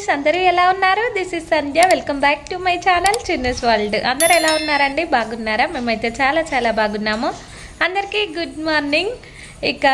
Guys, అందరూ ఎలా ఉన్నారు? This is Sandhya. Welcome back to my channel చిన్నస్ world. అందరూ ఎలా ఉన్నారండి? బాగున్నారా? మేమైతే చాలా చాలా బాగున్నాము. అందరికీ గుడ్ మార్నింగ్. ఇక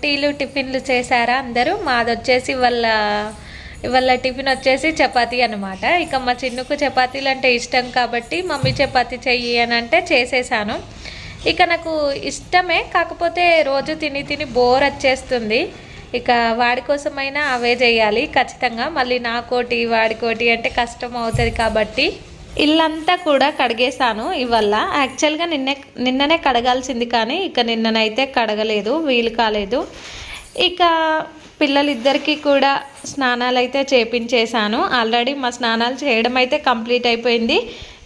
టీలు టిఫిన్లు చేశారా అందరూ? మాది వచ్చేసి ఇవాళ టిఫిన్ వచ్చేసి చపాతీ అనమాట. ఇక మా చిన్నుకు చపాతీలు అంటే ఇష్టం కాబట్టి మమ్మీ చపాతీ చెయ్యి అని అంటే చేసేసాను. ఇక నాకు ఇష్టమే, కాకపోతే రోజు తిని తిని బోర్ వచ్చేస్తుంది. ఇక వాడి కోసమైనా అవే చేయాలి ఖచ్చితంగా. మళ్ళీ నాకోటి వాడికోటి అంటే కష్టం అవుతుంది కాబట్టి ఇల్లంతా కూడా కడిగేసాను ఇవాళ. యాక్చువల్గా నిన్ననే కడగాల్సింది, కానీ ఇక నిన్ననైతే కడగలేదు, వీలు కాలేదు. ఇక పిల్లలిద్దరికీ కూడా స్నానాలు అయితే చేపించేశాను. ఆల్రెడీ మా స్నానాలు చేయడం అయితే కంప్లీట్ అయిపోయింది.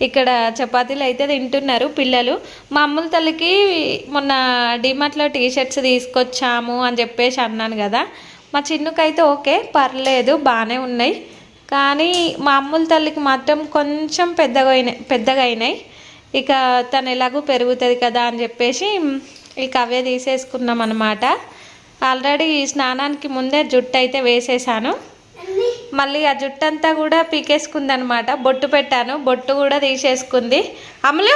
ఇక్కడ చపాతీలు అయితే తింటున్నారు పిల్లలు. మా అమ్ముల తల్లికి మొన్న డిమార్ట్లో టీషర్ట్స్ తీసుకొచ్చాము అని చెప్పేసి అన్నాను కదా. మా చిన్నుకైతే ఓకే, పర్లేదు, బాగానే ఉన్నాయి. కానీ మా అమ్ముల తల్లికి మాత్రం కొంచెం పెద్దగా అయినాయి. ఇక తను ఎలాగూ పెరుగుతుంది కదా అని చెప్పేసి ఇక అవే తీసేసుకున్నాం అన్నమాట. ఆల్రెడీ స్నానానికి ముందే జుట్టు అయితే వేసేసాను. మళ్ళీ ఆ జుట్టు అంతా కూడా పీకేసుకుంది అనమాట. బొట్టు పెట్టాను, బొట్టు కూడా తీసేసుకుంది. అమలు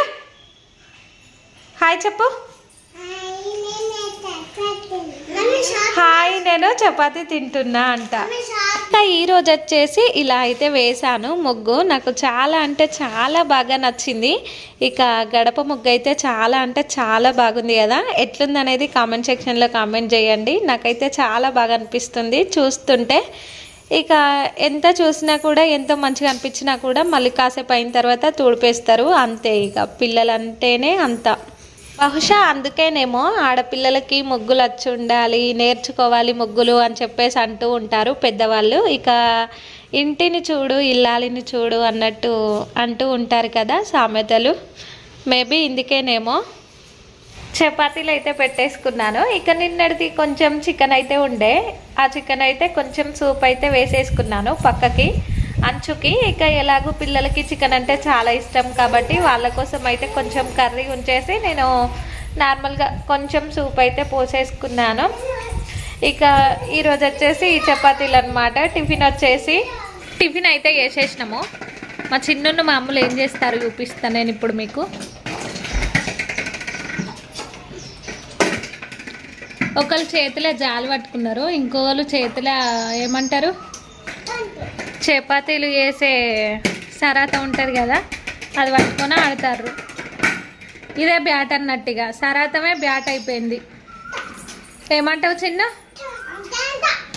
హాయ్ చెప్పు. హాయ్, నేను చపాతీ తింటున్నా అంట. ఇంకా ఈరోజు వచ్చేసి ఇలా అయితే వేసాను ముగ్గు. నాకు చాలా అంటే చాలా బాగా నచ్చింది. ఇక గడప ముగ్గు అయితే చాలా అంటే చాలా బాగుంది కదా. ఎట్లుంది అనేది కామెంట్ సెక్షన్లో కామెంట్ చేయండి. నాకైతే చాలా బాగా అనిపిస్తుంది చూస్తుంటే. ఇక ఎంత చూసినా కూడా, ఎంతో మంచిగా అనిపించినా కూడా మళ్ళీ కాసేపు అయిన తర్వాత తుడిపేస్తారు అంతే. ఇక పిల్లలంటేనే అంత. బహుశా అందుకేనేమో ఆడపిల్లలకి ముగ్గులు వచ్చి ఉండాలి, నేర్చుకోవాలి ముగ్గులు అని చెప్పేసి అంటూ ఉంటారు పెద్దవాళ్ళు. ఇక ఇంటిని చూడు ఇల్లాలిని చూడు అన్నట్టు అంటూ ఉంటారు కదా సామెతలు. మేబీ ఇందుకేనేమో. చపాతీలు అయితే పెట్టేసుకున్నాను. ఇక నిన్నటిది కొంచెం చికెన్ అయితే ఉండే, ఆ చికెన్ అయితే కొంచెం సూప్ అయితే వేసేసుకున్నాను పక్కకి అంచుకి. ఇక ఎలాగూ పిల్లలకి చికెన్ అంటే చాలా ఇష్టం కాబట్టి వాళ్ళ కోసం అయితే కొంచెం కర్రీ ఉంచేసి నేను నార్మల్గా కొంచెం సూప్ అయితే పోసేసుకున్నాను. ఇక ఈరోజు వచ్చేసి ఈ చపాతీలు అనమాట. టిఫిన్ అయితే వేసేసినాము. మా చిన్నున్న మా అమ్మలు ఏం చేస్తారు చూపిస్తాను నేను ఇప్పుడు మీకు. ఒకళ్ళు చేతిలో జాలు పట్టుకున్నారు, ఇంకొకరు చేతిలో ఏమంటారు చపాతీలు వేసే సరాత ఉంటుంది కదా, అది పట్టుకొని ఆడతారు. ఇదే బ్యాట్ అన్నట్టుగా సరాతమే బ్యాట్ అయిపోయింది. ఏమంటావు చిన్న?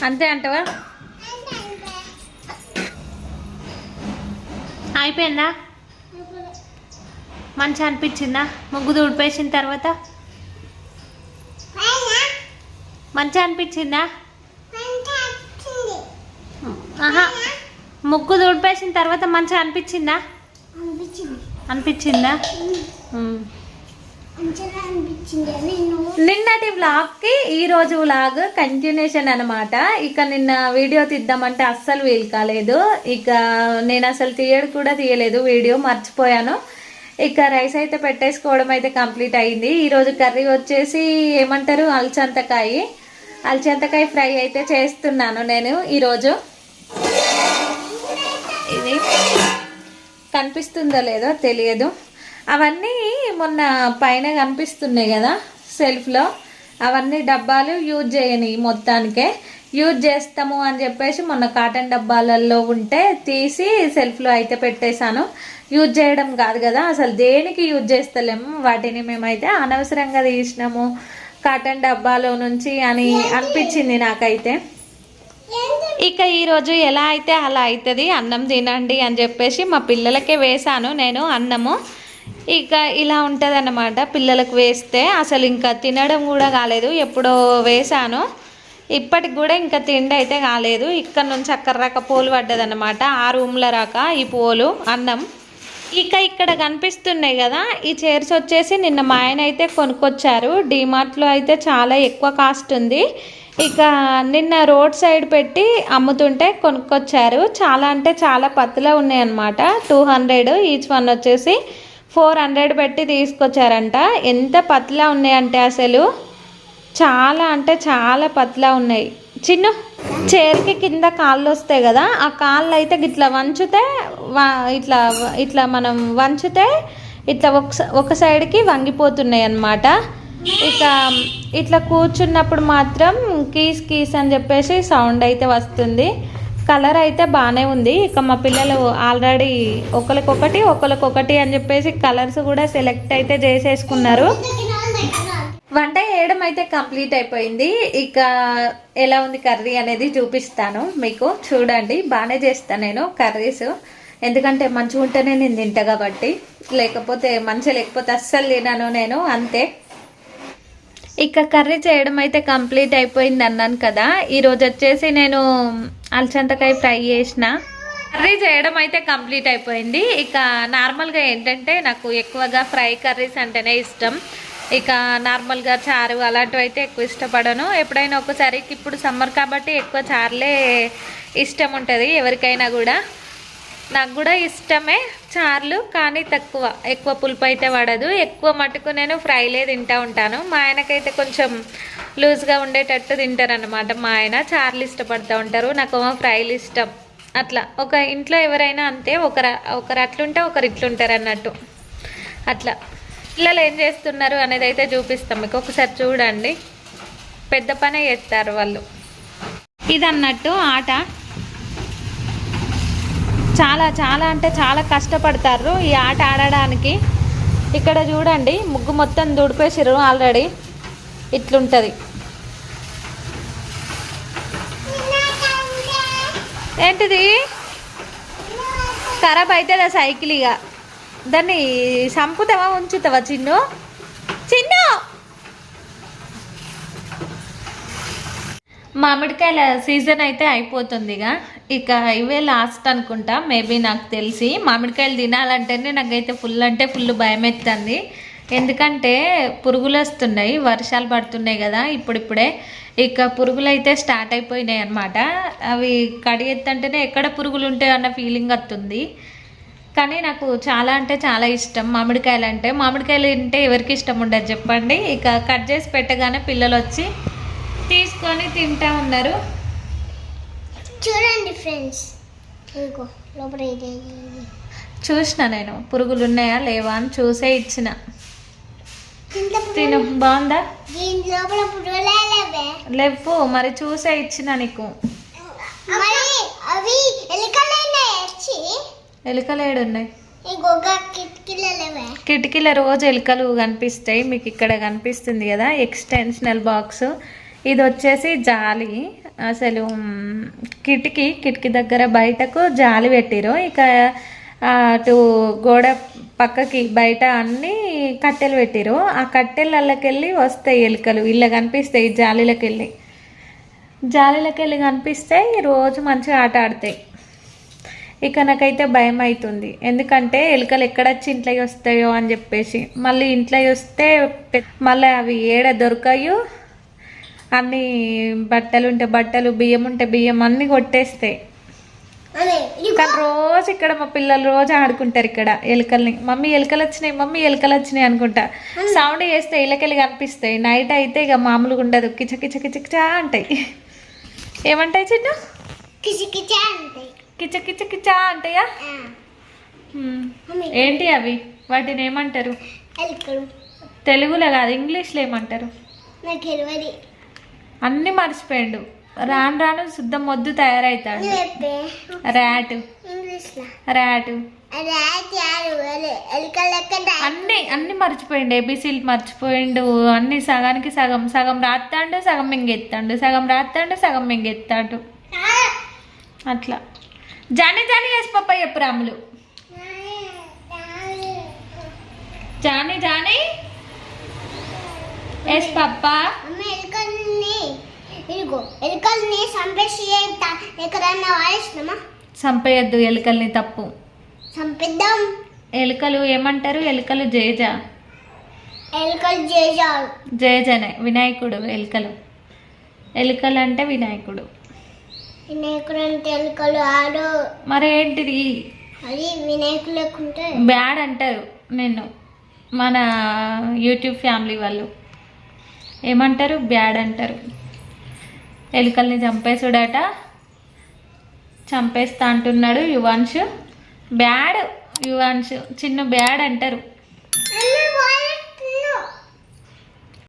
అంతే అంటావా? అయిపోయిందా? మంచిగా అనిపించిందా ముగ్గు తుడిపేసిన తర్వాత? మంచిగా అనిపించిందా? ఆహా, ముగ్గు తుడిపేసిన తర్వాత మంచిగా అనిపించిందా? అనిపించిందా? నిన్నటి వ్లాగ్కి ఈరోజు వ్లాగ్ కంటిన్యూషన్ అనమాట. ఇక నిన్న వీడియో తీద్దామంటే అస్సలు వీలు కాలేదు. ఇక నేను అసలు తీయలేదు వీడియో, మర్చిపోయాను. ఇక రైస్ అయితే పెట్టేసుకోవడం అయితే కంప్లీట్ అయింది. ఈరోజు కర్రీ వచ్చేసి ఏమంటారు అలచంతకాయ ఫ్రై అయితే చేస్తున్నాను నేను ఈరోజు. ఇది కనిపిస్తుందో లేదో తెలియదు. అవన్నీ మొన్న పైన కనిపిస్తున్నాయి కదా సెల్ఫ్లో, అవన్నీ డబ్బాలు యూజ్ చేయని మొత్తానికే యూజ్ చేస్తాము అని చెప్పేసి మొన్న కాటన్ డబ్బాలలో ఉంటే తీసి సెల్ఫ్లో అయితే పెట్టేశాను. యూజ్ చేయడం కాదు కదా, అసలు దేనికి యూజ్ చేస్తలేము వాటిని. మేమైతే అనవసరంగా తీసినాము కాటన్ డబ్బాలో నుంచి అని అనిపించింది నాకైతే. ఇక ఈరోజు ఎలా అయితే అలా అవుతుంది, అన్నం తినండి అని చెప్పేసి మా పిల్లలకే వేసాను నేను అన్నము. ఇక ఇలా ఉంటుంది అన్నమాట. పిల్లలకు వేస్తే అసలు ఇంకా తినడం కూడా కాలేదు. ఎప్పుడో వేసాను, ఇప్పటికి కూడా ఇంకా తిండి అయితే కాలేదు. ఇక్కడ నుంచి అక్కడ రాక పోలు పడ్డదన్నమాట, ఆ రూమ్లో రాక ఈ పోలు అన్నం. ఇక ఇక్కడ కనిపిస్తున్నాయి కదా ఈ చైర్స్ వచ్చేసి నిన్న మా ఆయన అయితే కొనుక్కొచ్చారు. డిమార్ట్లో అయితే చాలా ఎక్కువ కాస్ట్ ఉంది. ఇక నిన్న రోడ్ సైడ్ పెట్టి అమ్ముతుంటే కొనుక్కొచ్చారు. చాలా అంటే చాలా పత్తులా ఉన్నాయి అన్నమాట. 200 ఈచ్ వన్ వచ్చేసి 400 పెట్టి తీసుకొచ్చారంట. ఎంత పత్లా ఉన్నాయంటే అసలు చాలా అంటే చాలా పత్లా ఉన్నాయి. చిన్ను చైర్కి కింద కాళ్ళు వస్తాయి కదా, ఆ కాళ్ళు అయితే ఇట్లా వంచితే ఇట్లా ఇట్లా మనం వంచితే ఇట్లా ఒక సైడ్కి వంగిపోతున్నాయి అన్నమాట. ఇక ఇట్లా కూర్చున్నప్పుడు మాత్రం కీస్ కీస్ అని చెప్పేసి సౌండ్ అయితే వస్తుంది. కలర్ అయితే బాగానే ఉంది. ఇక మా పిల్లలు ఆల్రెడీ ఒకరికొకటి అని చెప్పేసి కలర్స్ కూడా సెలెక్ట్ అయితే చేసేసుకున్నారు. వంట చేయడం అయితే కంప్లీట్ అయిపోయింది. ఇక ఎలా ఉంది కర్రీ అనేది చూపిస్తాను మీకు, చూడండి. బాగానే చేస్తాను నేను కర్రీస్, ఎందుకంటే మంచిగా ఉంటేనే నేను తింటా కాబట్టి, లేకపోతే మంచిగా లేకపోతే అస్సలు తినను నేను, అంతే. ఇక కర్రీ చేయడం అయితే కంప్లీట్ అయిపోయింది అన్నాను కదా. ఈరోజు వచ్చేసి నేను అలసందకాయ ఫ్రై చేసిన. కర్రీ చేయడం అయితే కంప్లీట్ అయిపోయింది. ఇక నార్మల్గా ఏంటంటే నాకు ఎక్కువగా ఫ్రై కర్రీస్ అంటేనే ఇష్టం. ఇక నార్మల్గా చారు అలాంటివి అయితే ఎక్కువ ఇష్టపడను. ఎప్పుడైనా ఒకసారి, ఇప్పుడు సమ్మర్ కాబట్టి ఎక్కువ చారులే ఇష్టం ఉంటుంది ఎవరికైనా కూడా. నాకు కూడా ఇష్టమే చార్లు, కానీ ఎక్కువ పులుపు అయితే పడదు. ఎక్కువ మటుకు నేను ఫ్రైలే తింటూ ఉంటాను. మా ఆయనకైతే కొంచెం లూజ్గా ఉండేటట్టు తింటారనమాట. మా ఆయన చార్లు ఇష్టపడుతూ ఉంటారు, నాకు ఫ్రైలు ఇష్టం. అట్లా ఒక ఇంట్లో ఎవరైనా అంతే, ఒకరు అట్లుంటే ఒకరు ఇట్లుంటారు అన్నట్టు. అట్లా పిల్లలు ఏం చేస్తున్నారు అనేది అయితే చూపిస్తాం మీకు, ఒకసారి చూడండి. పెద్ద పనే చేస్తారు వాళ్ళు. ఇది అన్నట్టు ఆట చాలా చాలా అంటే చాలా కష్టపడతారు ఈ ఆట ఆడడానికి. ఇక్కడ చూడండి, ముగ్గు మొత్తం దుడిపేసిర్రు ఆల్రెడీ. ఇట్లుంటుంది. ఏంటిది ఖరాబ్ అవుతుందా సైకిల్? ఇక దాన్ని చంపుతావా ఉంచుతావా చిన్ను? మామిడికాయల సీజన్ అయితే అయిపోతుంది. ఇక ఇవే లాస్ట్ అనుకుంటా, మేబీ నాకు తెలిసి. మామిడికాయలు తినాలంటేనే నాకైతే ఫుల్ భయం ఎత్తుంది. ఎందుకంటే పురుగులు వస్తున్నాయి, వర్షాలు పడుతున్నాయి కదా ఇప్పుడిప్పుడే. ఇక పురుగులు అయితే స్టార్ట్ అయిపోయినాయి అన్నమాట. అవి కడిగెత్తంటేనే ఎక్కడ పురుగులు ఉంటాయి అన్న ఫీలింగ్ వస్తుంది. కానీ నాకు చాలా అంటే చాలా ఇష్టం మామిడికాయలు అంటే. మామిడికాయలు తింటే ఎవరికి ఇష్టం ఉండదు చెప్పండి. ఇక కట్ చేసి పెట్టగానే పిల్లలు వచ్చి తీసుకొని తింటా ఉన్నారు. చూడండి ఫ్రెండ్స్, చూసిన నేను పురుగులు ఉన్నాయా లేవా అని చూసే ఇచ్చిన. తిను, బాగుందా? లేవు మరి, చూసే ఇచ్చిన నీకు. ఎలుకలు ఏడున్నాయి? కిటికీల రోజు ఎలుకలు కనిపిస్తాయి మీకు. ఇక్కడ కనిపిస్తుంది కదా ఎక్స్టెన్షనల్ బాక్స్. ఇది వచ్చేసి జాలి. అసలు కిటికీ దగ్గర బయటకు జాలి పెట్టిరు. ఇక అటు గోడ పక్కకి బయట అన్నీ కట్టెలు పెట్టిరు. ఆ కట్టెలకెళ్ళి వస్తాయి ఎలుకలు, ఇలా కనిపిస్తాయి జాలీలకెళ్ళి కనిపిస్తాయి. రోజు మంచిగా ఆట ఆడతాయి. ఇక నాకైతే భయం అవుతుంది, ఎందుకంటే ఎలుకలు ఎక్కడొచ్చి ఇంట్లో వస్తాయో అని చెప్పేసి. మళ్ళీ ఇంట్లో వస్తే మళ్ళీ అవి ఏడ దొరకయో, అన్నీ బట్టలు ఉంటే బట్టలు, బియ్యం ఉంటే బియ్యం అన్నీ కొట్టేస్తాయి. కానీ రోజు ఇక్కడ మా పిల్లలు రోజు ఆడుకుంటారు ఇక్కడ ఎలుకల్ని. మమ్మీ ఎలుకలు వచ్చినాయి అనుకుంటా. సౌండ్ చేస్తే ఇళ్ళకెళ్ళి కనిపిస్తాయి. నైట్ అయితే ఇక మామూలుగా ఉండదు, కిచకిచా అంటాయి. ఏమంటాయి చిన్న? కిచకిచా అంటాయా? ఏంటి అవి? వాటిని ఏమంటారు? తెలుగులో కాదు, ఇంగ్లీష్లో ఏమంటారు? అన్నీ మర్చిపోయాడు. రాను శుద్ధ మొద్దు తయారవుతాడు. ర్యాట్ అన్ని మర్చిపోయిండు. ఏబీసీలు మర్చిపోయిండు. అన్ని సగానికి సగం రాస్తాడు, సగం మింగెత్తాడు. అట్లా జానీ చేసి పప్ప చెప్పు రాములు. జానీ ఎస్ పప్ప. చంపేయద్దు ఎలుకల్ని, తప్పు. ఎలుకలు ఏమంటారు? ఎలుకలు జేజనే వినాయకుడు. ఎలుకలు అంటే వినాయకుడు అంటే ఎలుకలు ఆడు. మరి ఏంటిది? వినాయకుడు బ్యాడ్ అంటారు నిన్ను. మన యూట్యూబ్ ఫ్యామిలీ వాళ్ళు ఏమంటారు? బ్యాడ్ అంటారు. ఎలుకల్ని చంపేసుడట, చంపేస్తా అంటున్నాడు యువాన్షు. బ్యాడ్ యువాన్షు, చిన్న బ్యాడ్ అంటారు.